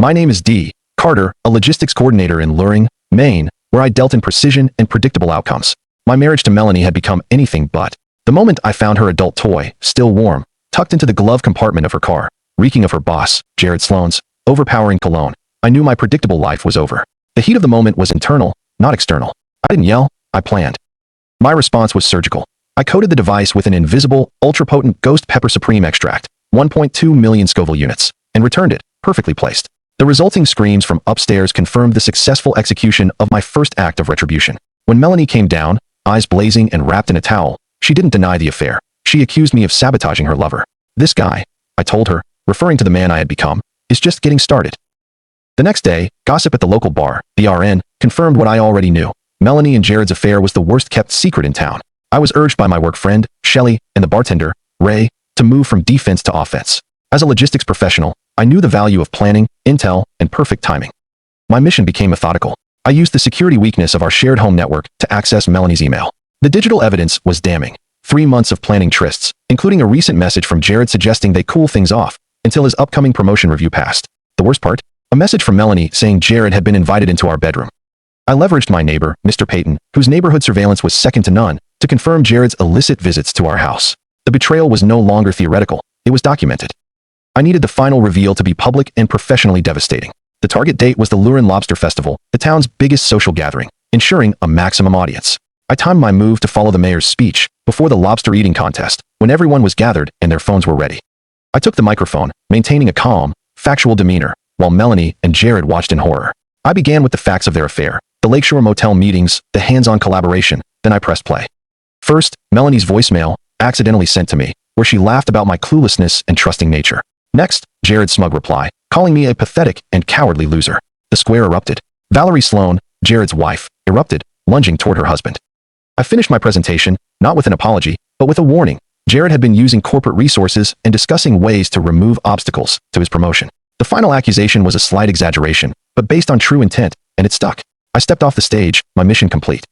My name is D. Carter, a logistics coordinator in Luring, Maine, where I dealt in precision and predictable outcomes. My marriage to Melanie had become anything but. The moment I found her adult toy, still warm, tucked into the glove compartment of her car, reeking of her boss, Jared Sloan's, overpowering cologne, I knew my predictable life was over. The heat of the moment was internal, not external. I didn't yell, I planned. My response was surgical. I coated the device with an invisible, ultra-potent ghost pepper supreme extract, 1.2 million Scoville units, and returned it, perfectly placed. The resulting screams from upstairs confirmed the successful execution of my first act of retribution. When Melanie came down, eyes blazing and wrapped in a towel, she didn't deny the affair. She accused me of sabotaging her lover. This guy, I told her, referring to the man I had become, is just getting started. The next day, gossip at the local bar, the RN, confirmed what I already knew. Melanie and Jared's affair was the worst-kept secret in town. I was urged by my work friend, Shelley, and the bartender, Ray, to move from defense to offense. As a logistics professional, I knew the value of planning, intel, and perfect timing. My mission became methodical. I used the security weakness of our shared home network to access Melanie's email. The digital evidence was damning. 3 months of planning trysts, including a recent message from Jared suggesting they cool things off until his upcoming promotion review passed. The worst part? A message from Melanie saying Jared had been invited into our bedroom. I leveraged my neighbor, Mr. Payton, whose neighborhood surveillance was second to none, to confirm Jared's illicit visits to our house. The betrayal was no longer theoretical, it was documented. I needed the final reveal to be public and professionally devastating. The target date was the Lurin Lobster Festival, the town's biggest social gathering, ensuring a maximum audience. I timed my move to follow the mayor's speech before the lobster eating contest, when everyone was gathered and their phones were ready. I took the microphone, maintaining a calm, factual demeanor, while Melanie and Jared watched in horror. I began with the facts of their affair, the Lakeshore Motel meetings, the hands-on collaboration, then I pressed play. First, Melanie's voicemail, accidentally sent to me, where she laughed about my cluelessness and trusting nature. Next, Jared's smug reply, calling me a pathetic and cowardly loser. The square erupted. Valerie Sloan, Jared's wife, erupted, lunging toward her husband. I finished my presentation, not with an apology, but with a warning. Jared had been using corporate resources and discussing ways to remove obstacles to his promotion. The final accusation was a slight exaggeration, but based on true intent, and it stuck. I stepped off the stage, my mission complete.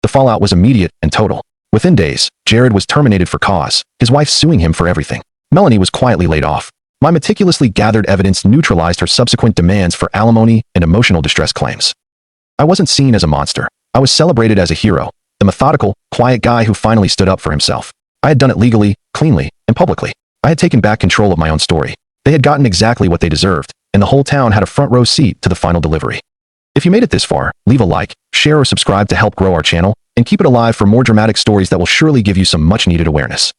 The fallout was immediate and total. Within days, Jared was terminated for cause, his wife suing him for everything. Melanie was quietly laid off. My meticulously gathered evidence neutralized her subsequent demands for alimony and emotional distress claims. I wasn't seen as a monster. I was celebrated as a hero, the methodical, quiet guy who finally stood up for himself. I had done it legally, cleanly, and publicly. I had taken back control of my own story. They had gotten exactly what they deserved, and the whole town had a front row seat to the final delivery. If you made it this far, leave a like, share or subscribe to help grow our channel, and keep it alive for more dramatic stories that will surely give you some much-needed awareness.